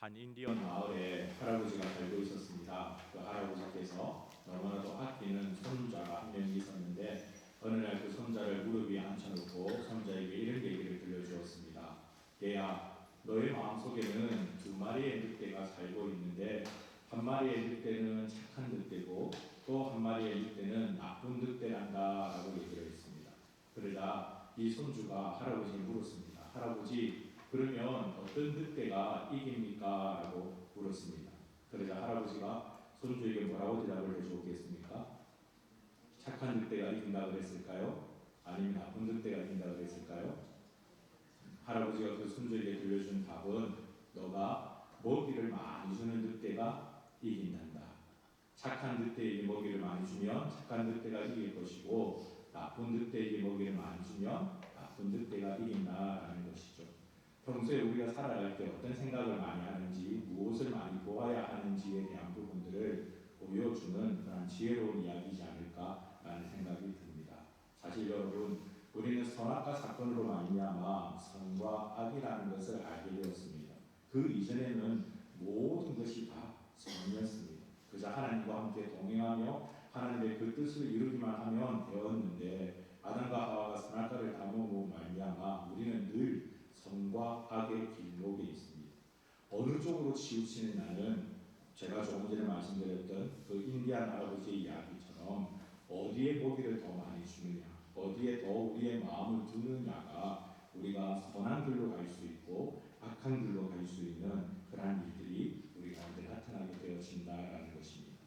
한 인디언 마을에 할아버지가 살고 있었습니다. 그 할아버지께서 너무나도 아끼는 손자가 한 명 있었는데 어느 날 그 손자를 무릎 위에 앉혀놓고 손자에게 이런 얘기를 들려주었습니다. 얘야, 너의 마음속에는 두 마리의 늑대가 살고 있는데 한 마리의 늑대는 착한 늑대고 또 한 마리의 늑대는 나쁜 늑대란다 라고 얘기를 했습니다. 그러자 이 손주가 할아버지를 물었습니다. 할아버지, 그러면 어떤 늑대가 이깁니까? 라고 물었습니다. 그러자 할아버지가 손주에게 뭐라고 대답을 해주었겠습니까? 착한 늑대가 이긴다 그랬을까요? 아니면 나쁜 늑대가 이긴다 그랬을까요? 할아버지가 그 손주에게 들려준 답은 너가 먹이를 많이 주는 늑대가 이긴단다. 착한 늑대에게 먹이를 많이 주면 착한 늑대가 이길 것이고 나쁜 늑대에게 먹이를 많이 주면 나쁜 늑대가 이긴다라는 것이죠. 평소에 우리가 살아갈 때 어떤 생각을 많이 하는지, 무엇을 많이 보아야 하는지에 대한 부분들을 보여주는 그런 지혜로운 이야기이지 않을까라는 생각이 듭니다. 사실 여러분, 우리는 선악과 사건으로 말미암아 선과 악이라는 것을 알게 되었습니다. 그 이전에는 모든 것이 다 선이었습니다. 그저 하나님과 함께 동행하며 하나님의 그 뜻을 이루기만 하면 되었는데 아담과 하와가 선악과를 담음으로 말미암아 우리는 늘 선과 악의 길목에 있습니다. 어느 쪽으로 치우치느냐는 제가 조금 전에 말씀드렸던 그 인디안 할아버지의 이야기처럼 어디에 먹이를 더 많이 주느냐, 어디에 더 우리의 마음을 두느냐가 우리가 선한 길로 갈 수 있고 악한 길로 갈 수 있는 그러한 일들이 우리 가운데 나타나게 되어진다라는 것입니다.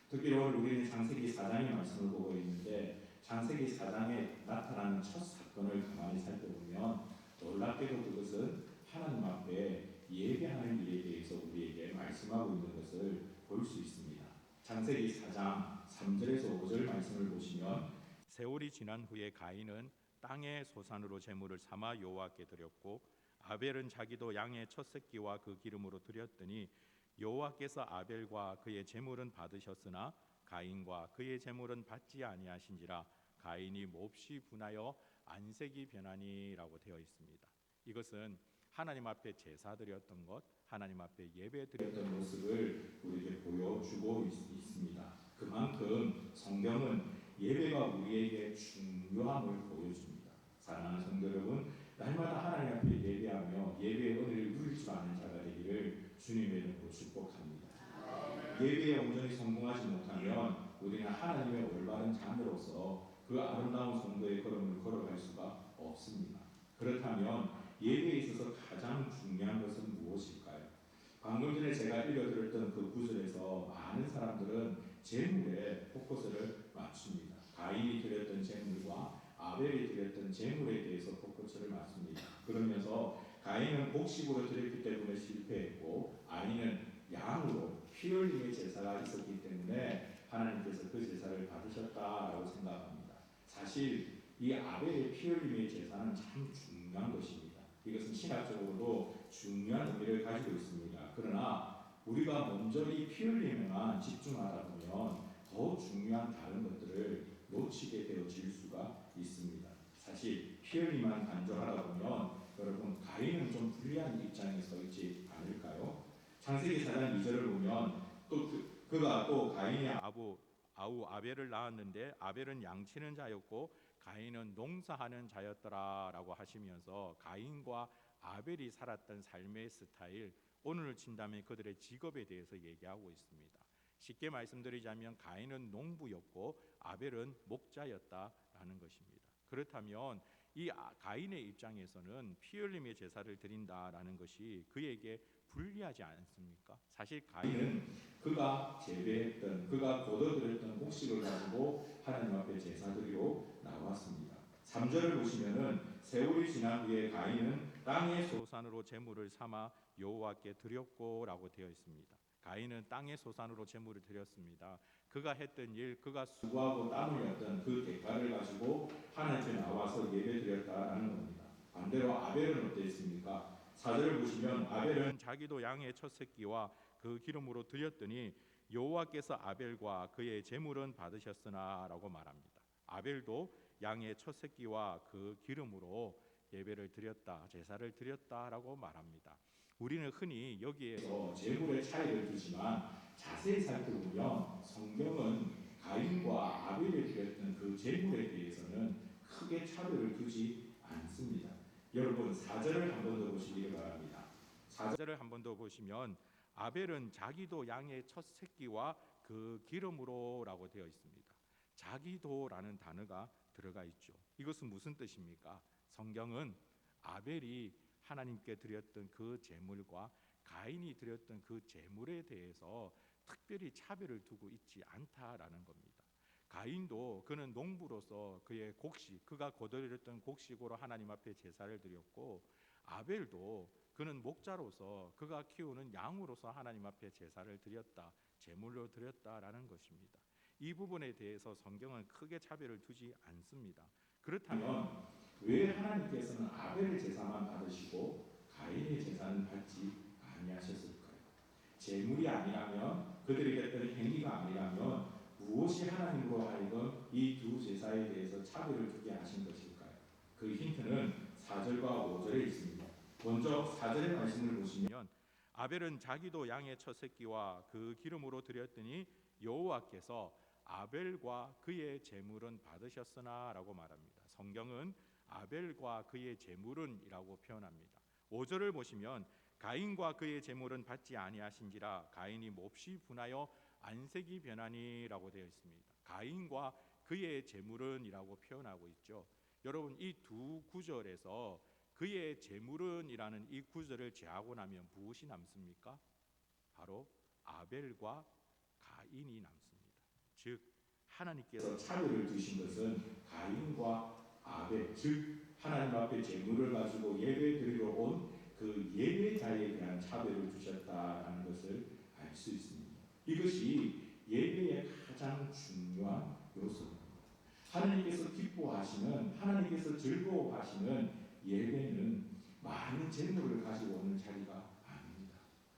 특히 오늘 우리는 창세기 4장의 말씀을 보고 있는데 창세기 4장에 나타나는 첫 사건을 가만히 살펴보면 놀랍게도 그것은 하나님 앞에 예배하는 일에 대해서 우리에게 말씀하고 있는 것을 볼 수 있습니다. 창세기 4장 3절에서 5절 말씀을 보시면 세월이 지난 후에 가인은 땅의 소산으로 제물을 삼아 여호와께 드렸고 아벨은 자기도 양의 첫 새끼와 그 기름으로 드렸더니 여호와께서 아벨과 그의 제물은 받으셨으나 가인과 그의 제물은 받지 아니하신지라 가인이 몹시 분하여 안색이 변하니라고 되어 있습니다. 이것은 하나님 앞에 제사 드렸던 것, 하나님 앞에 예배 드렸던 모습을 우리에게 보여주고 있습니다. 그만큼 성경은 예배가 우리에게 중요함을 보여줍니다. 사랑하는 성도 여러분, 날마다 하나님 앞에 예배하며 예배의 은혜를 누릴 줄 아는 자가 되기를 주님의 이름으로 축복합니다. 예배에 온전히 성공하지 못하면 우리는 하나님의 올바른 자녀로서 그 아름다운 성도의 걸음을 걸어갈 수가 없습니다. 그렇다면 예배에 있어서 가장 중요한 것은 무엇일까요? 방금 전에 제가 읽어드렸던 그 구절에서 많은 사람들은 제물에 포커스를 맞춥니다. 가인이 드렸던 제물과 아벨이 드렸던 제물에 대해서 포커스를 맞춥니다. 그러면서 가인은 곡식으로 드렸기 때문에 실패했고 아이는 양으로 피 흘림의 제사가 있었기 때문에 하나님께서 그 제사를 받으셨다라고 생각합니다. 사실 이 아벨의 피 흘림의 제사는 참 중요한 것입니다. 이것은 신학적으로도 중요한 의미를 가지고 있습니다. 그러나 우리가 먼저 이 피 흘림에만 집중하다 보면 더 중요한 다른 것들을 놓치게 되어질 수가 있습니다. 사실 피 흘림만 간절하다 보면 여러분 가인은 좀 불리한 입장에 서 있지 않을까요? 창세기 4장 2절을 보면 또 그가 또 가인의 아우 아벨을 낳았는데 아벨은 양치는 자였고 가인은 농사하는 자였더라라고 하시면서 가인과 아벨이 살았던 삶의 스타일, 오늘을 친다면 그들의 직업에 대해서 얘기하고 있습니다. 쉽게 말씀드리자면 가인은 농부였고 아벨은 목자였다라는 것입니다. 그렇다면 이 가인의 입장에서는 피 흘림의 제사를 드린다라는 것이 그에게 불리하지 않습니까? 사실 가인은 그가 재배했던, 그가 거둬들였던 곡식을 가지고 하나님 앞에 제사 드리러 나왔습니다. 3절을 보시면은 세월이 지난 후에 가인은 땅의 소산으로 제물을 삼아 여호와께 드렸고라고 되어 있습니다. 가인은 땅의 소산으로 제물을 드렸습니다. 그가 했던 일, 그가 수고하고 땀을 흘렸던 그 대가를 가지고 하나님 앞에 나와서 예배드렸다라는 겁니다. 반대로 아벨은 어땠습니까? 4절을 보시면 아벨은 자기도 양의 첫 새끼와 그 기름으로 드렸더니 여호와께서 아벨과 그의 제물은 받으셨으나라고 말합니다. 아벨도 양의 첫 새끼와 그 기름으로 예배를 드렸다, 제사를 드렸다라고 말합니다. 우리는 흔히 여기에서 재물의 차이를 두지만 자세히 살펴보면 성경은 가인과 아벨이 드렸던 그 재물에 대해서는 크게 차별을 두지 않습니다. 여러분 4절을 한 번 더 보시기를 바랍니다. 4절을 한 번 더 보시면 아벨은 자기도 양의 첫 새끼와 그 기름으로라고 되어 있습니다. 자기도라는 단어가 들어가 있죠. 이것은 무슨 뜻입니까? 성경은 아벨이 하나님께 드렸던 그 제물과 가인이 드렸던 그 제물에 대해서 특별히 차별을 두고 있지 않다라는 겁니다. 가인도 그는 농부로서 그의 곡식, 그가 거두었던 곡식으로 하나님 앞에 제사를 드렸고, 아벨도 그는 목자로서 그가 키우는 양으로서 하나님 앞에 제사를 드렸다, 제물로 드렸다라는 것입니다. 이 부분에 대해서 성경은 크게 차별을 두지 않습니다. 그렇다면 왜 하나님께서는 아벨의 제사만 받으시고 가인의 제사는 받지 아니하셨을까요? 제물이 아니라면, 그들이 했던 행위가 아니라면 무엇이 하나님으로 하여금 이 두 제사에 대해서 차별을 두게 하신 것일까요? 그 힌트는 4절과 5절에 있습니다. 먼저 4절의 말씀을 보시면 아벨은 자기도 양의 첫 새끼와 그 기름으로 드렸더니 여호와께서 아벨과 그의 제물은 받으셨으나라고 말합니다. 성경은 아벨과 그의 제물은이라고 표현합니다. 5절을 보시면 가인과 그의 제물은 받지 아니하신지라 가인이 몹시 분하여 안색이 변하니라고 되어 있습니다. 가인과 그의 제물은이라고 표현하고 있죠. 여러분, 이 두 구절에서 그의 제물은이라는 이 구절을 제하고 나면 무엇이 남습니까? 바로 아벨과 가인이 남습니다. 즉 하나님께서 차별을 두신 것은 가인과 아벨, 즉 하나님 앞에 제물을 가지고 예배 드리러 온 그 예배자에 대한 차별을 두셨다라는 것을 알 수 있습니다. 이것이 예배의 가장 중요한 요소입니다. 하나님께서 기뻐하시는, 하나님께서 즐거워하시는 예배는 많은 재물을 가지고 오는 자리가 아닙니다.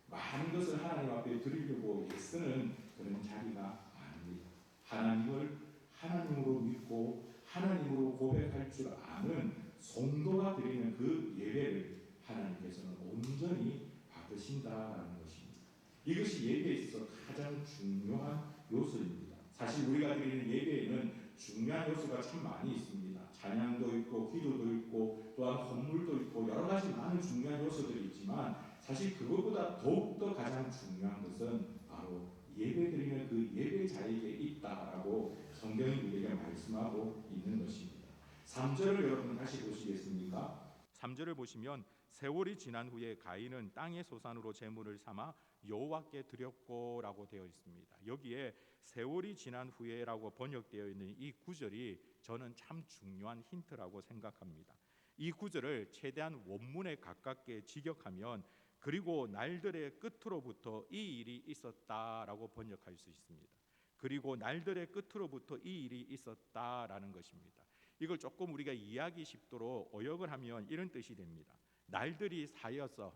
많은 것을 하나님 앞에 드리려고 애쓰는 그런 자리가 아닙니다. 하나님을 하나님으로 믿고 하나님으로 고백할 줄 아는 성도가 드리는 그 예배를 하나님께서는 온전히 받으신다라는 것입니다. 이것이 예배에 있어서 가장 중요한 요소입니다. 사실 우리가 드리는 예배에는 중요한 요소가 참 많이 있습니다. 찬양도 있고 기도도 있고 또한 헌물도 있고 여러 가지 많은 중요한 요소들이 있지만 사실 그것보다 더욱더 가장 중요한 것은 바로 예배드리는 그 예배자에게 있다라고 성경이 우리에게 말씀하고 있는 것입니다. 3절을 여러분 다시 보시겠습니까? 3절을 보시면 세월이 지난 후에 가인은 땅의 소산으로 제물을 삼아 여호와께 드렸고라고 되어 있습니다. 여기에 세월이 지난 후에라고 번역되어 있는 이 구절이 저는 참 중요한 힌트라고 생각합니다. 이 구절을 최대한 원문에 가깝게 직역하면 그리고 날들의 끝으로부터 이 일이 있었다라고 번역할 수 있습니다. 그리고 날들의 끝으로부터 이 일이 있었다라는 것입니다. 이걸 조금 우리가 이해하기 쉽도록 어역을 하면 이런 뜻이 됩니다. 날들이 쌓여서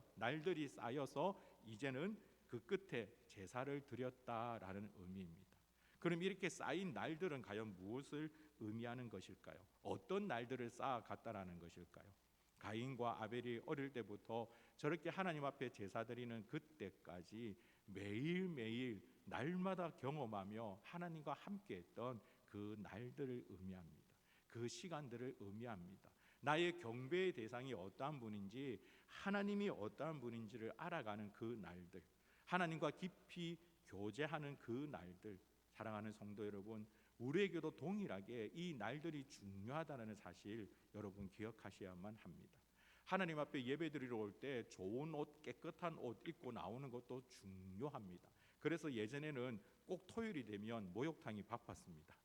이제는 그 끝에 제사를 드렸다라는 의미입니다. 그럼 이렇게 쌓인 날들은 과연 무엇을 의미하는 것일까요? 어떤 날들을 쌓아갔다라는 것일까요? 가인과 아벨이 어릴 때부터 저렇게 하나님 앞에 제사 드리는 그때까지 매일매일 날마다 경험하며 하나님과 함께했던 그 날들을 의미합니다. 그 시간들을 의미합니다. 나의 경배의 대상이 어떠한 분인지, 하나님이 어떠한 분인지를 알아가는 그 날들, 하나님과 깊이 교제하는 그 날들, 사랑하는 성도 여러분, 우리에게도 동일하게 이 날들이 중요하다는 사실 여러분 기억하셔야만 합니다. 하나님 앞에 예배드리러 올 때 좋은 옷, 깨끗한 옷 입고 나오는 것도 중요합니다. 그래서 예전에는 꼭 토요일이 되면 목욕탕이 바빴습니다.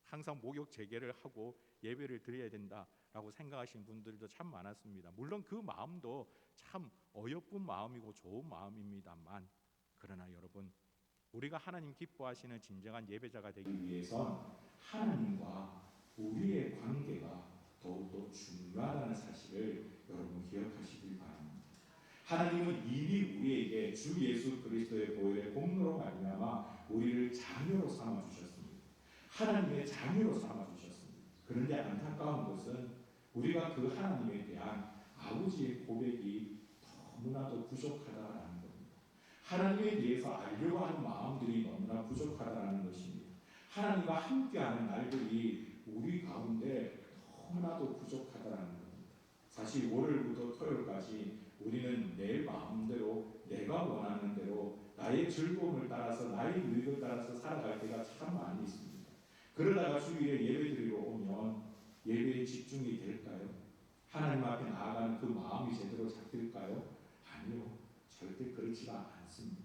항상 목욕 재개를 하고 예배를 드려야 된다라고 생각하시는 분들도 참 많았습니다. 물론 그 마음도 참 어여쁜 마음이고 좋은 마음입니다만, 그러나 여러분, 우리가 하나님 기뻐하시는 진정한 예배자가 되기 위해선 하나님과 우리의 관계가 더욱더 중요하다는 사실을 여러분 기억하시길 바랍니다. 하나님은 이미 우리에게 주 예수 그리스도의 보혈의 공로로 말미암아 우리를 자녀로 삼아주셨습니다. 하나님의 자녀로 삼아주셨습니다. 그런데 안타까운 것은 우리가 그 하나님에 대한 아버지의 고백이 너무나도 부족하다라는 겁니다. 하나님에 대해서 알려고 하는 마음들이 너무나 부족하다라는 것입니다. 하나님과 함께하는 날들이 우리 가운데 너무나도 부족하다라는 겁니다. 사실 월요일부터 토요일까지 우리는 내 마음대로 내가 원하는 대로 나의 즐거움을 따라서 나의 유익을 따라서 살아갈 때가 참 많이 있습니다. 그러다가 주일에 예배드리러 오면 예배에 집중이 될까요? 하나님 앞에 나아가는 그 마음이 제대로 잡힐까요? 아니요. 절대 그렇지가 않습니다.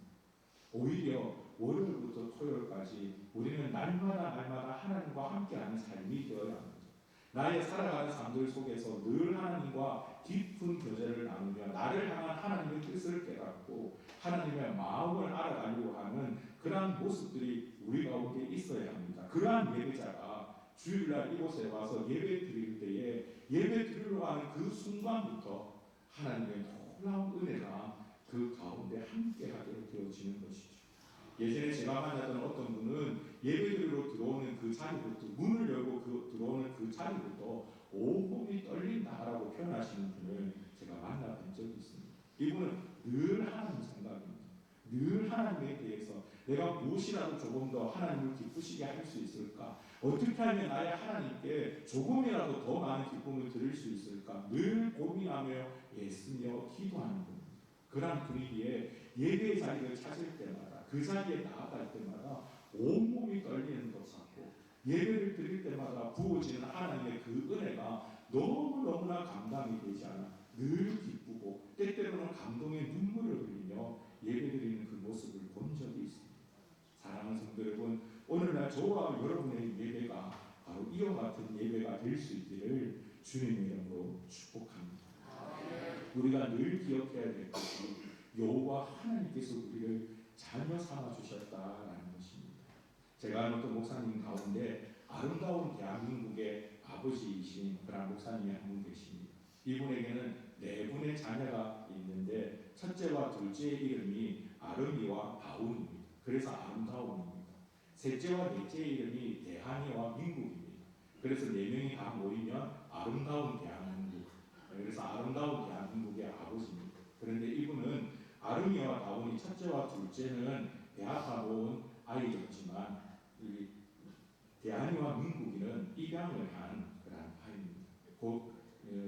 오히려 월요일부터 토요일까지 우리는 날마다 하나님과 함께하는 삶이 되어야 합니다. 나의 살아가는 삶들 속에서 늘 하나님과 깊은 교제를 나누며 나를 향한 하나님의 뜻을 깨닫고 하나님의 마음을 알아가려고 하는 그러한 모습들이 우리 가운데 있어야 합니다. 그러한 예배자가 주일날 이곳에 와서 예배 드릴 때에 예배 드리려고 하는 그 순간부터 하나님의 놀라운 은혜가 그 가운데 함께하게 되어지는 것이죠. 예전에 제가 만났던 어떤 분은 예배드리러 들어오는 그 자리부터 문을 열고 들어오는 그 자리부터 온몸이 떨린다라고 표현하시는 분을 제가 만나본 적이 있습니다. 이분은 늘 하나님 생각입니다. 늘 하나님에 대해서 내가 무엇이라도 조금 더 하나님을 기쁘시게 할 수 있을까? 어떻게 하면 나의 하나님께 조금이라도 더 많은 기쁨을 드릴 수 있을까? 늘 고민하며 애쓰며 기도하는 겁니다. 그런 분위기에 예배의 자리를 찾을 때마다 그 자리에 나아갈 때마다 온몸이 떨리는 것 같고 예배를 드릴 때마다 부어지는 하나님의 그 은혜가 너무너무나 감당이 되지 않아 늘 기쁘고 때때로는 감동의 눈물을 흘리며 예배드리는 그 모습을 본 적이 있습니다. 사랑하는 성도 여러분, 오늘날 저와 여러분의 예배가 바로 이와 같은 예배가 될 수 있기를 주님의 이름으로 축복합니다. 우리가 늘 기억해야 될 것이 여호와 하나님께서 우리를 자녀 삼아 주셨다라는 것입니다. 제가 아는 또 목사님 가운데 아름다운 대한민국의 아버지이신 그런 목사님이 한 분 계십니다. 이분에게는 네 분의 자녀가 있는데 첫째와 둘째의 이름이 아름이와 다운입니다. 그래서 아름다움입니다. 셋째와 넷째의 이름이 대한이와 민국입니다. 그래서 네 명이 다 모이면 아름다운 대한민국. 그래서 아름다운 대한민국의 아버지입니다. 그런데 이분은 아름이와 다운이 첫째와 둘째는 대학가 모은 아이였지만 이 대한이와 민국이는 입양을 한 그런 아이입니다.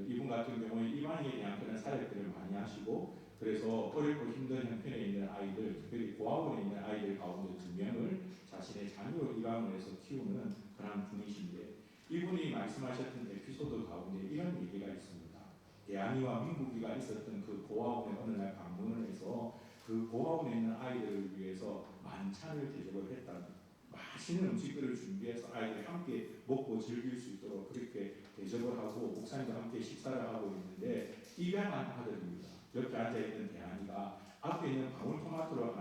이분 같은 경우에 입양에 대한 그런 사역들을 많이 하시고 그래서 어렵고 힘든 형편에 있는 아이들, 특별히 고아원에 있는 아이들 가운데 2명을 자신의 자녀로 입양을 해서 키우는 그런 분이신데 이분이 말씀하셨던 에피소드 가운데 이런 얘기가 있습니다. 대한이와 민국이가 있었던 그 고아원에 어느 날 방문을 해서 그 고아원에 있는 아이들을 위해서 만찬을 대접을 했다. 맛있는 음식들을 준비해서 아이들이 함께 먹고 즐길 수 있도록 그렇게 대접을 하고 목사님과 함께 식사를 하고 있는데 입양한 아들입니다. 옆에 앉아있던 대한이가 앞에 있는 방울토마토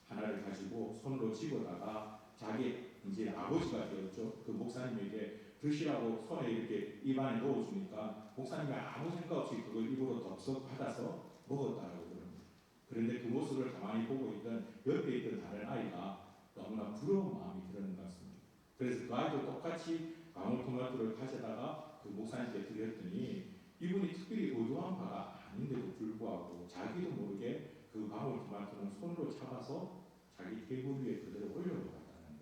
하나를 가지고 손으로 집어다가 자기 이제 아버지가 되었죠. 그 목사님에게 드시라고 손에 이렇게 입안에 넣어주니까 목사님이 아무 생각 없이 그걸 입으로 덥석 받아서 먹었다라고 그럽니다. 그런데 그 모습을 가만히 보고 있던 옆에 있던 다른 아이가 너무나 부러운 마음이 드는 것 같습니다. 그래서 그 아이도 똑같이 방울토마토를 가져다가 그 목사님께 드렸더니 이분이 특별히 의도한 바가 아닌데도 불구하고 자기도 모르게 그 방울토마토는 손으로 잡아서 자기 테이블 위에 그대로 올려놓았다는 거예요.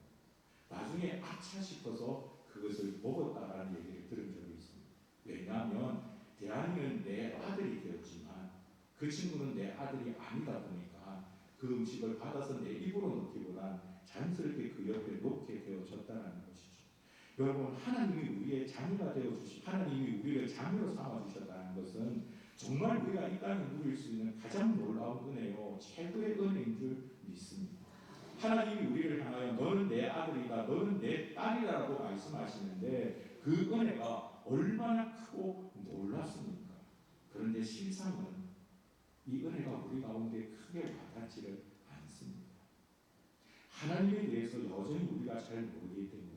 나중에 아차 싶어서 그것을 먹었다라는 얘기를 들은 적이 있습니다. 왜냐하면 대한이는 내 아들이 되었지만 그 친구는 내 아들이 아니다 보니까 그 음식을 받아서 내 입으로 넣기보단 자연스럽게 그 옆에 놓게 되어졌다는 것이죠. 여러분, 하나님이 우리의 자녀가 되어주시, 하나님이 우리를 자녀로 삼아주셨다는 것은 정말 우리가 이 땅에 누릴 수 있는 가장 놀라운 은혜요, 최고의 은혜인 줄 믿습니다. 하나님이 우리를 향하여 너는 내 아들이다, 너는 내 딸이라고 말씀하시는데 그 은혜가 얼마나 크고 놀랍습니까? 그런데 실상은 이 은혜가 우리 가운데 크게 와닿지를 않습니다. 하나님에 대해서 여전히 우리가 잘 모르기 때문에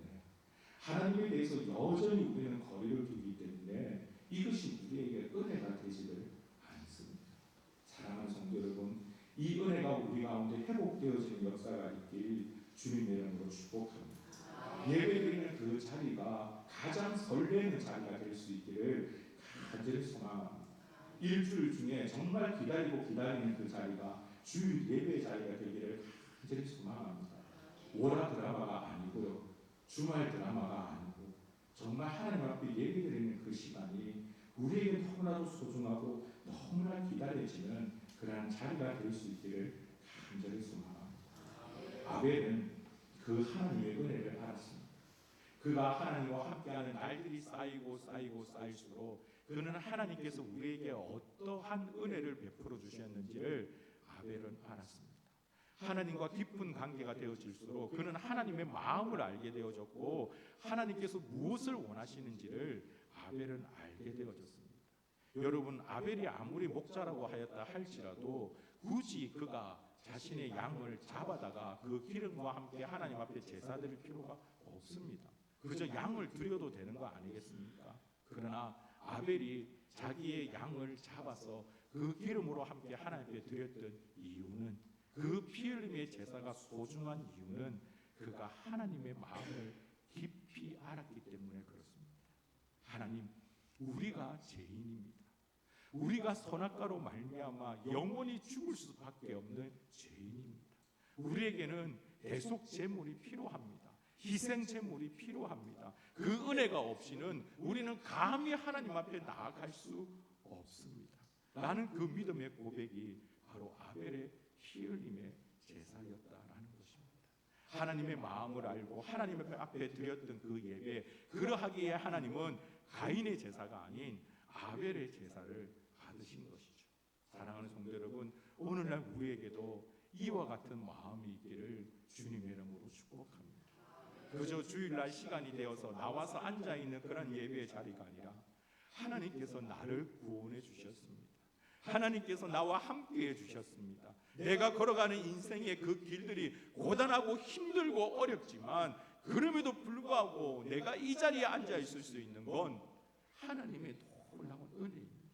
하나님에 대해서 여전히 우리는 거리를 두기 때문에 이것이 우리에게 은혜가 되지를 않습니다. 사랑하는 성도 여러분, 이 은혜가 우리 가운데 회복되어지는 역사가 있길 주님의 이름으로 축복합니다. 예배드리는 그 자리가 가장 설레는 자리가 될 수 있기를 간절히 소망합니다. 일주일 중에 정말 기다리고 기다리는 그 자리가 주일 예배 자리가 되기를 간절히 소망합니다. 오라 드라마가 아니고요, 주말 드라마가 아니고 정말 하나님 앞에 예배드리는 그 시간이 우리에게 너무나도 소중하고 너무나 기다려지는 그러한 자리가 될 수 있기를 간절히 소망합니다. 아벨은 그 하나님의 은혜를 알았습니다. 그가 하나님과 함께하는 날들이 쌓일수록 그는 하나님께서 우리에게 어떠한 은혜를 베풀어 주셨는지를 아벨은 알았습니다. 하나님과 깊은 관계가 되어질수록 그는 하나님의 마음을 알게 되어졌고 하나님께서 무엇을 원하시는지를 아벨은 알게 되어졌습니다. 여러분, 아벨이 아무리 목자라고 하였다 할지라도 굳이 그가 자신의 양을 잡아다가 그 기름과 함께 하나님 앞에 제사 드릴 필요가 없습니다. 그저 양을 드려도 되는 거 아니겠습니까? 그러나 아벨이 자기의 양을 잡아서 그 기름으로 함께 하나님께 드렸던 이유는, 그 피 흘림의 제사가 소중한 이유는 그가 하나님의 마음을 깊이 알았기 때문에 그렇습니다. 하나님, 우리가 죄인입니다. 우리가 선악과로 말미암아 영원히 죽을 수밖에 없는 죄인입니다. 우리에게는 대속 제물이 필요합니다. 희생 제물이 필요합니다. 그 은혜가 없이는 우리는 감히 하나님 앞에 나아갈 수 없습니다. 라는 그 믿음의 고백이 바로 아벨의 피 흘림의 제사였다라는 것입니다. 하나님의 마음을 알고 하나님 앞에 드렸던 그 예배, 그러하기에 하나님은 가인의 제사가 아닌 아벨의 제사를 받으신 것이죠. 사랑하는 성도 여러분, 오늘날 우리에게도 이와 같은 마음이 있기를 주님의 이름으로 축복합니다. 그저 주일날 시간이 되어서 나와서 앉아있는 그런 예배의 자리가 아니라 하나님께서 나를 구원해 주셨습니다. 하나님께서 나와 함께해 주셨습니다. 내가 걸어가는 인생의 그 길들이 고단하고 힘들고 어렵지만 그럼에도 불구하고 내가 이 자리에 앉아 있을 수 있는 건 하나님의 놀라운 은혜입니다.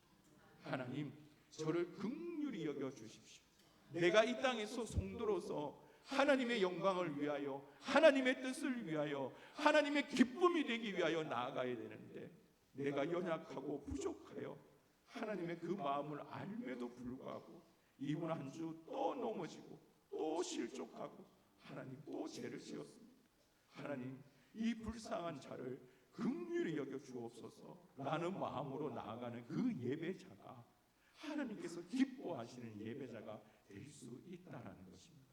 하나님, 저를 긍휼히 여겨 주십시오. 내가 이 땅에서 성도로서 하나님의 영광을 위하여, 하나님의 뜻을 위하여, 하나님의 기쁨이 되기 위하여 나아가야 되는데 내가 연약하고 부족하여 하나님의 그 마음을 알매도 불구하고 이번 한 주 또 넘어지고 또 실족하고 하나님 또 죄를 지었습니다. 하나님, 이 불쌍한 자를 긍휼히 여겨 주옵소서 라는 마음으로 나아가는 그 예배자가 하나님께서 기뻐하시는 예배자가 될 수 있다라는 것입니다.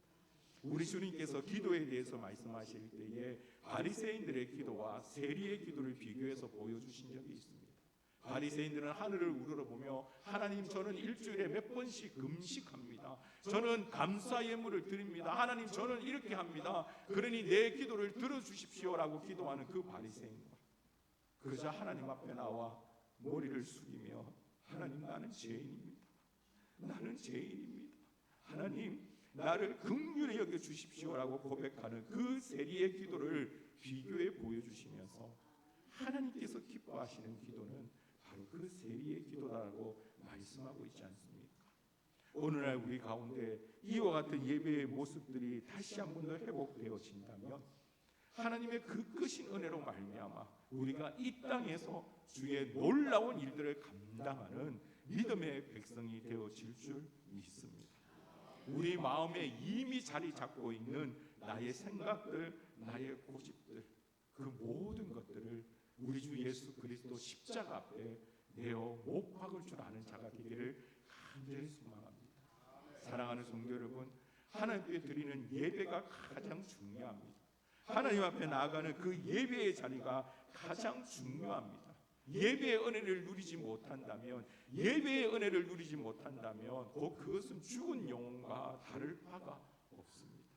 우리 주님께서 기도에 대해서 말씀하실 때에 바리새인들의 기도와 세리의 기도를 비교해서 보여주신 적이 있습니다. 바리새인들은 하늘을 우러러보며 하나님, 저는 일주일에 몇 번씩 금식합니다. 저는 감사 예물을 드립니다. 하나님, 저는 이렇게 합니다. 그러니 내 기도를 들어주십시오라고 기도하는 그 바리새인과 그저 하나님 앞에 나와 머리를 숙이며 하나님, 나는 죄인입니다. 나는 죄인입니다. 하나님, 나를 긍휼히 여겨 주십시오라고 고백하는 그 세리의 기도를 비교해 보여주시면서 하나님께서 기뻐하시는 기도는 바로 그 세리의 기도라고 말씀하고 있지 않습니까? 오늘날 우리 가운데 이와 같은 예배의 모습들이 다시 한 번 더 회복되어진다면 하나님의 그 크신 은혜로 말미암아 우리가 이 땅에서 주의 놀라운 일들을 감당하는 믿음의 백성이 되어질 줄 믿습니다. 우리 마음에 이미 자리 잡고 있는 나의 생각들, 나의 고집들, 그 모든 것들을 우리 주 예수 그리스도 십자가 앞에 내어 못 박을 줄 아는 자가 되기를 간절히 소망합니다. 사랑하는 성도 여러분, 하나님께 드리는 예배가 가장 중요합니다. 하나님 앞에 나아가는 그 예배의 자리가 가장 중요합니다. 예배의 은혜를 누리지 못한다면, 곧 그것은 죽은 영혼과 다를 바가 없습니다.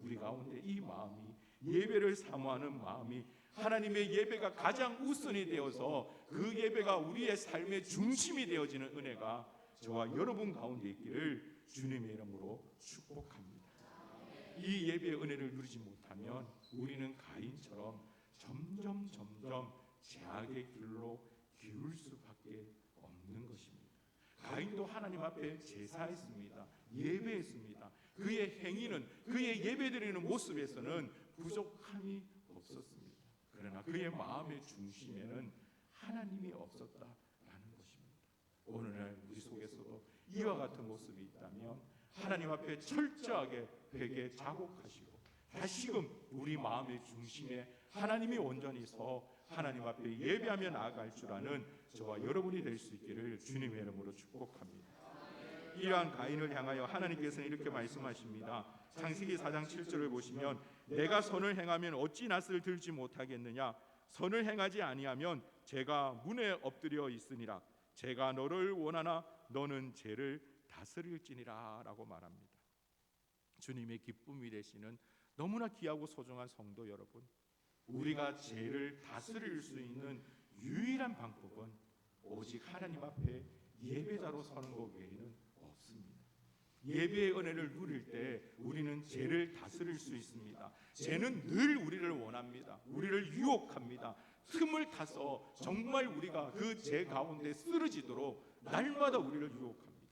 우리 가운데 이 마음이, 예배를 사모하는 마음이 하나님의 예배가 가장 우선이 되어서 그 예배가 우리의 삶의 중심이 되어지는 은혜가 저와 여러분 가운데 있기를 주님의 이름으로 축복합니다. 이 예배의 은혜를 누리지 못하면 우리는 가인처럼 점점 죄악의 길로 기울 수밖에 없는 것입니다. 가인도 하나님 앞에 제사했습니다. 예배했습니다. 그의 행위는, 그의 예배드리는 모습에서는 부족함이 없었습니다. 그러나 그의 마음의 중심에는 하나님이 없었다라는 것입니다. 오늘날 우리 속에서도 이와 같은 모습이 있다면 하나님 앞에 철저하게 회개 자복하시고 다시금 우리 마음의 중심에 하나님이 온전히 서 하나님 앞에 예배하며 나아갈 줄 아는 저와 여러분이 될 수 있기를 주님의 이름으로 축복합니다. 이러한 가인을 향하여 하나님께서는 이렇게 말씀하십니다. 창세기 4장 7절을 보시면 내가 선을 행하면 어찌 낯을 들지 못하겠느냐. 선을 행하지 아니하면 제가 문에 엎드려 있으니라. 제가 너를 원하나 너는 죄를 다스릴지니라 라고 말합니다. 주님의 기쁨이 되시는 너무나 귀하고 소중한 성도 여러분, 우리가 죄를 다스릴 수 있는 유일한 방법은 오직 하나님 앞에 예배자로 서는 것 외에는 없습니다. 예배의 은혜를 누릴 때 우리는 죄를 다스릴 수 있습니다. 죄는 늘 우리를 원합니다. 우리를 유혹합니다. 틈을 타서 정말 우리가 그 죄 가운데 쓰러지도록 날마다 우리를 유혹합니다.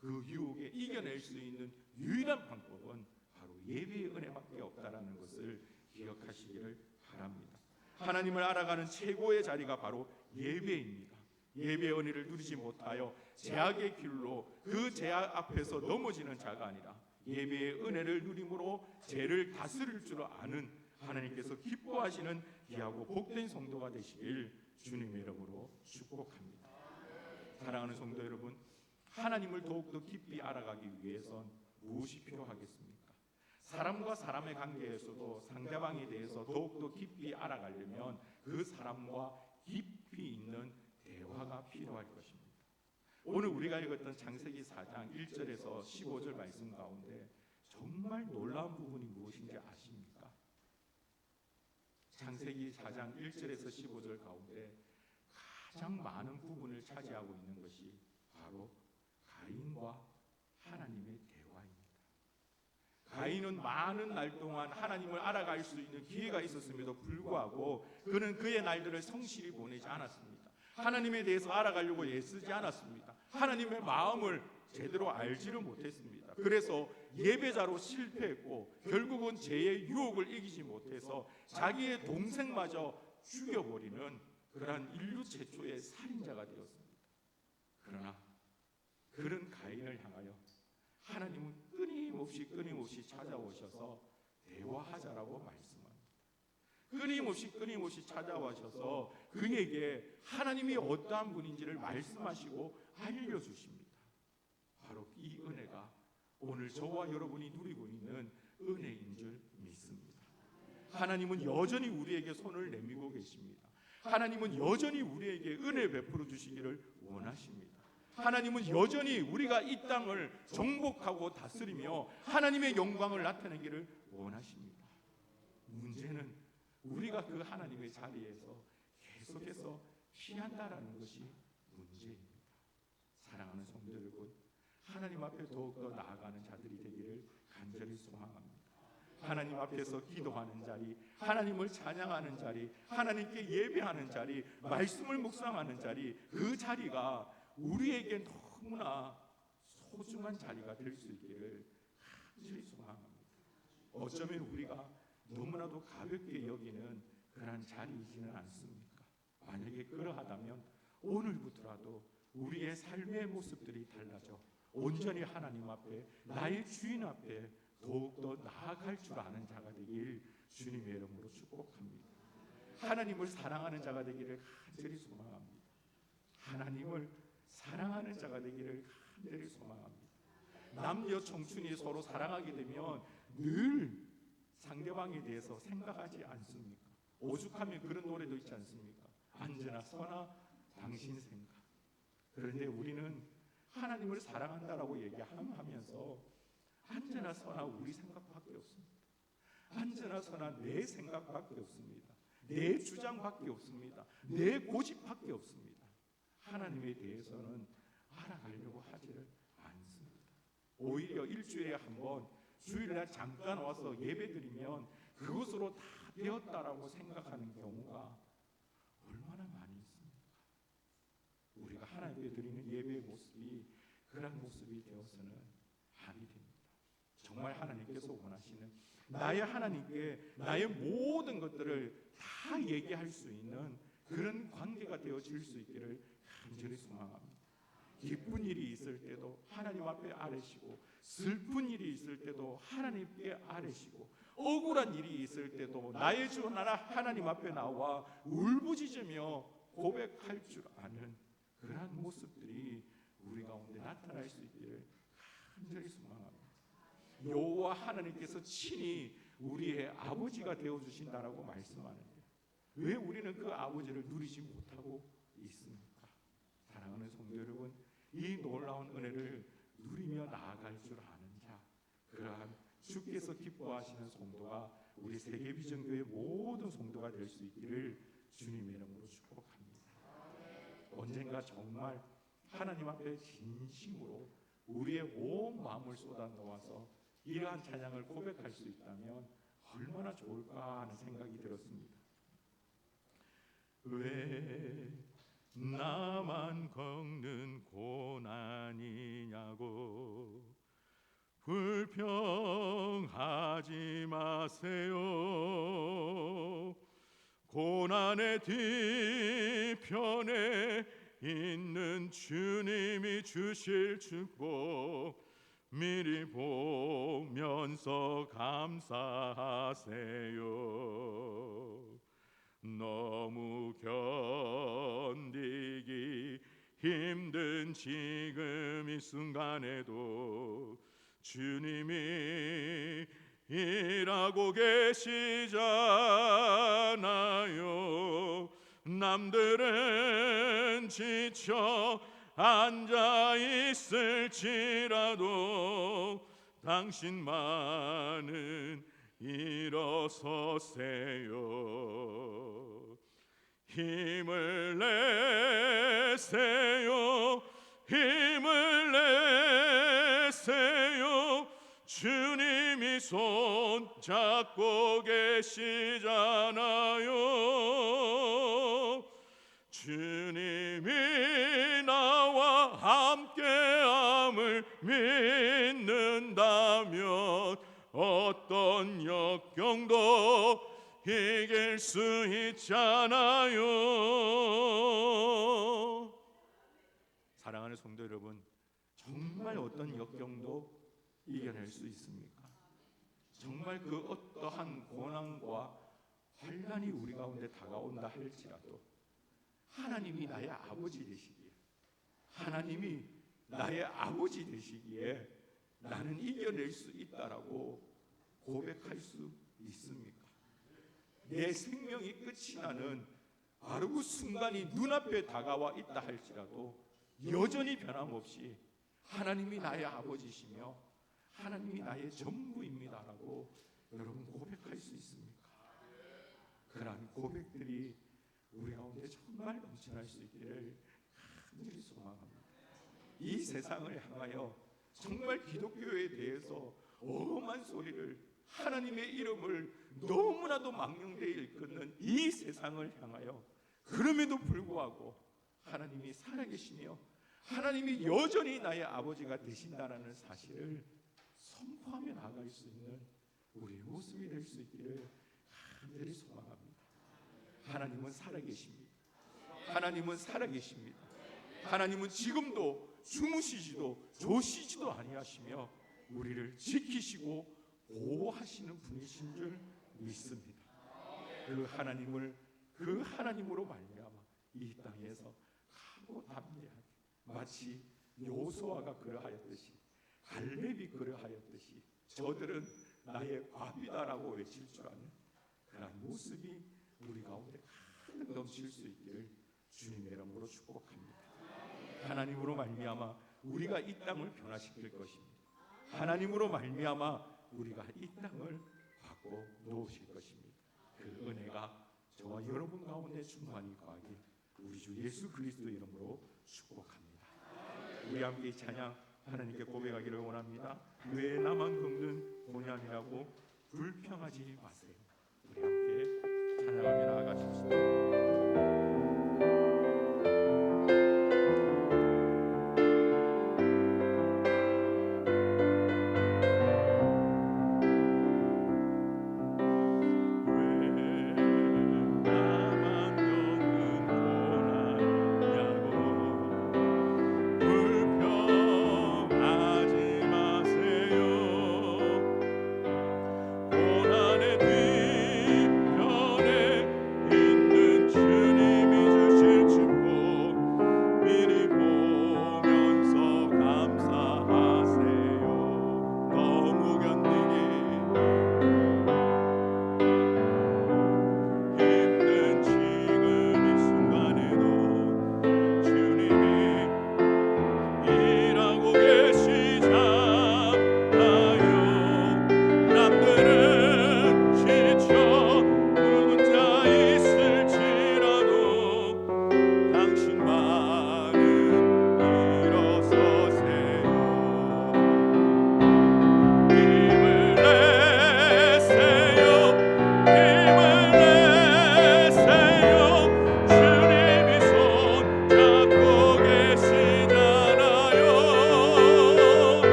그 유혹에 이겨낼 수 있는 유일한 방법은 바로 예배의 은혜밖에 없다라는 것을 기억하시기를 바랍니다. 하나님을 알아가는 최고의 자리가 바로 예배입니다. 예배의 은혜를 누리지 못하여 죄악의 길로 그 죄악 앞에서 넘어지는 자가 아니라 예배의 은혜를 누림으로 죄를 다스릴 줄 아는 하나님께서 기뻐하시는 귀하고 복된 성도가 되시길 주님의 이름으로 축복합니다. 사랑하는 성도 여러분, 하나님을 더욱더 깊이 알아가기 위해선 무엇이 필요하겠습니까? 사람과 사람의 관계에서도 상대방에 대해서 더욱더 깊이 알아가려면 그 사람과 깊이 있는 대화가 필요할 것입니다. 오늘 우리가 읽었던 창세기 4장 1절에서 15절 말씀 가운데 정말 놀라운 부분이 무엇인지 아십니까? 창세기 4장 1절에서 15절 가운데 가장 많은 부분을 차지하고 있는 것이 바로 가인과 하나님의 대화입니다. 가인은 많은 날 동안 하나님을 알아갈 수 있는 기회가 있었음에도 불구하고 그는 그의 날들을 성실히 보내지 않았습니다. 하나님에 대해서 알아가려고 애쓰지 않았습니다. 하나님의 마음을 제대로 알지를 못했습니다. 그래서 예배자로 실패했고 결국은 죄의 유혹을 이기지 못해서 자기의 동생마저 죽여버리는 그러한 인류 최초의 살인자가 되었습니다. 그러나 그런 가인을 향하여 하나님은 끊임없이 찾아오셔서 대화하자라고 말씀합니다. 끊임없이 찾아오셔서 그에게 하나님이 어떠한 분인지를 말씀하시고 알려주십니다. 바로 이 은혜가 오늘 저와 여러분이 누리고 있는 은혜인 줄 믿습니다. 하나님은 여전히 우리에게 손을 내밀고 계십니다. 하나님은 여전히 우리에게 은혜 베풀어 주시기를 원하십니다. 하나님은 여전히 우리가 이 땅을 정복하고 다스리며 하나님의 영광을 나타내기를 원하십니다. 문제는 우리가 그 하나님의 자리에서 계속해서 피한다라는 것이 문제입니다. 사랑하는 성도 여러분, 하나님 앞에 더욱더 나아가는 자들이 되기를 간절히 소망합니다. 하나님 앞에서 기도하는 자리, 하나님을 찬양하는 자리, 하나님께 예배하는 자리, 말씀을 묵상하는 자리, 그 자리가 우리에게 너무나 소중한 자리가 될 수 있기를 간절히 소망합니다. 어쩌면 우리가 너무나도 가볍게 여기는 그러한 자리이지는 않습니까? 만약에 그러하다면 오늘부터라도 우리의 삶의 모습들이 달라져 온전히 하나님 앞에, 나의 주인 앞에 더욱더 나아갈 줄 아는 자가 되길 주님의 이름으로 축복합니다. 하나님을 사랑하는 자가 되기를 간절히 소망합니다. 하나님을 사랑하는 자가 되기를 간절히 소망합니다. 남녀 청춘이 서로 사랑하게 되면 늘 상대방에 대해서 생각하지 않습니까? 오죽하면 그런 노래도 있지 않습니까? 언제나 선아 당신 생각. 그런데 우리는 하나님을 사랑한다라고 얘기하면서 언제나 선아 우리 생각밖에 없습니다. 언제나 선아 내 생각밖에 없습니다. 내 주장밖에 없습니다. 내 고집밖에 없습니다. 하나님에 대해서는 알아가려고 하지를 않습니다. 오히려 일주일에 한 번 주일날 잠깐 와서 예배드리면 그것으로 다 되었다라고 생각하는 경우가 얼마나 많이 있습니까? 우리가 하나님께 드리는 예배의 모습이 그런 모습이 되어서는 아니 됩니다. 정말 하나님께서 원하시는 나의 하나님께 나의 모든 것들을 다 얘기할 수 있는 그런 관계가 되어질 수 있기를 간절히 소망합니다. 기쁜 일이 있을 때도 하나님 앞에 아뢰시고, 슬픈 일이 있을 때도 하나님께 아뢰시고, 억울한 일이 있을 때도 나의 주 하나님 앞에 나와 울부짖으며 고백할 줄 아는 그러한 모습들이 우리 가운데 나타날 수 있기를 간절히 소망합니다. 여호와 하나님께서 친히 우리의 아버지가 되어 주신다라고 말씀하는데 왜 우리는 그 아버지를 누리지 못하고 있습니까? 사랑하는 성도 여러분, 이 놀라운 은혜를 누리며 나아갈 줄 아는 자, 그러한 주께서 기뻐하시는 성도가 우리 세계비전교회 모든 성도가 될 수 있기를 주님의 이름으로 축복합니다. 언젠가 정말 하나님 앞에 진심으로 우리의 온 마음을 쏟아 놓아서 이러한 찬양을 고백할 수 있다면 얼마나 좋을까 하는 생각이 들었습니다. 왜 나만 겪는 고난이냐고 불평하지 마세요. 고난의 뒤편에 있는 주님이 주실 축복 미리 보면서 감사하세요. 너무 견디기 힘든 지금 이 순간에도 주님이 일하고 계시잖아요. 남들은 지쳐 앉아 있을지라도 당신만은 일어서세요. 힘을 내세요. 힘을 내세요. 주님이 손 잡고 계시잖아요. 주님이 나와 함께함을 믿는다면 어떤 역경도 이길 수 있잖아요. 사랑하는 성도 여러분, 정말 어떤 역경도 이겨낼 수 있습니까? 정말 그 어떠한 고난과 환난이 우리 가운데 다가온다 할지라도 하나님이 나의 아버지 되시기에, 하나님이 나의 아버지 되시기에 나는 이겨낼 수 있다라고 고백할 수 있습니까? 내 생명이 끝이 나는 바로 그 순간이 눈앞에 다가와 있다 할지라도 여전히 변함없이 하나님이 나의 아버지시며 하나님이 나의 전부입니다라고 여러분 고백할 수 있습니까? 그러한 고백들이 우리 가운데 정말 넘쳐날 수 있기를 간절히 소망합니다. 이 세상을 향하여 정말 기독교에 대해서 엄한 소리를, 하나님의 이름을 너무나도 망령되이 일컫는 이 세상을 향하여 그럼에도 불구하고 하나님이 살아계시며 하나님이 여전히 나의 아버지가 되신다라는 사실을 선포하며 나아갈 수 있는 우리의 모습이 될 수 있기를 간절히 소망합니다. 하나님은 살아계십니다. 하나님은 살아계십니다. 하나님은 지금도 주무시지도 조시지도 아니하시며 우리를 지키시고 보호하시는 분이신 줄 믿습니다. 그 하나님으로 말미암아 이 땅에서 하고 담대하게 마치 여호수아가 그러하였듯이, 갈렙이 그러하였듯이 저들은 나의 과비다라고 외칠 줄 아는 그런 모습이 우리 가운데 가득 넘칠 수 있기를 주님의 이름으로 축복합니다. 하나님으로 말미암아 우리가 이 땅을 변화시킬 것입니다. 하나님으로 말미암아 우리가 이 땅을 바꿔 놓으실 것입니다. 그 은혜가 저와 여러분 가운데 충만히 거하길 우리 주 예수 그리스도 이름으로 축복합니다. 우리 함께 찬양 하나님께 고백하기를 원합니다. 왜 나만 겪는 고난이라고 불평하지 마세요. 우리 함께 찬양하며 나아가십시다. 불평하지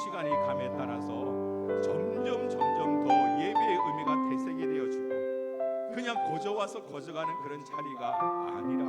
시간이 감에 따라서 점점 더 예배의 의미가 되새겨되어지고 그냥 거저 와서 거저가는 그런 자리가 아니라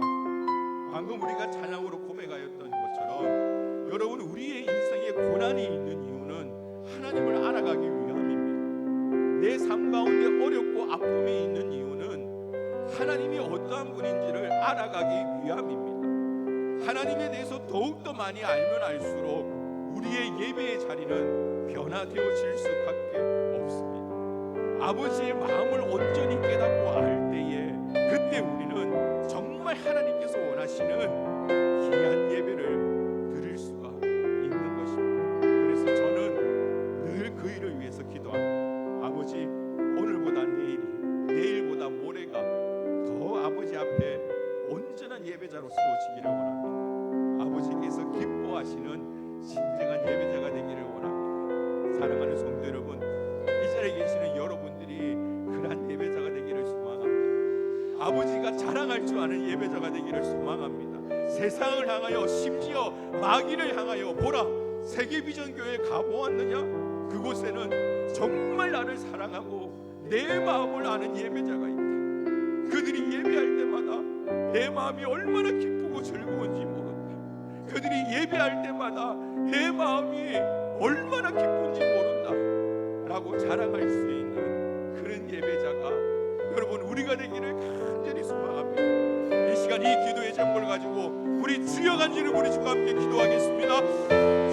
방금 우리가 찬양으로 고백하였던 것처럼 여러분, 우리의 인생에 고난이 있는 이유는 하나님을 알아가기 위함입니다. 내 삶 가운데 어렵고 아픔이 있는 이유는 하나님이 어떠한 분인지를 알아가기 위함입니다. 하나님에 대해서 더욱더 많이 알면 알수록 우리의 예배의 자리는 변화되어질 수밖에 없습니다. 아버지의 마음을 온전히 깨닫고 알 때에 그때 우리는 정말 하나님께서 원하시는 귀한 예배를 드릴 수가 있는 것입니다. 그래서 저는 늘 그 일을 위해서 기도합니다. 아버지, 오늘보다 내일보다 모레가 더 아버지 앞에 온전한 예배자로 세워지기를 원합니다. 아버지께서 기뻐하시는 진정한 예배자가 되기를 원합니다. 사랑하는 성도 여러분, 이 자리에 계시는 여러분들이 그러한 예배자가 되기를 소망합니다. 아버지가 자랑할 줄 아는 예배자가 되기를 소망합니다. 세상을 향하여, 심지어 마귀를 향하여, 보라, 세계비전교회에 가보았느냐? 그곳에는 정말 나를 사랑하고 내 마음을 아는 예배자가 있다. 그들이 예배할 때마다 내 마음이 얼마나 기쁘고 즐거운지 모른다. 그들이 예배할 때마다 내 마음이 얼마나 기쁜지 모른다 라고 자랑할 수 있는 그런 예배자가 여러분, 우리가 되기를 간절히 소망합니다. 이 시간 이 기도의 제목을 가지고 우리 주여 간절히 부르시고 함께 기도하겠습니다.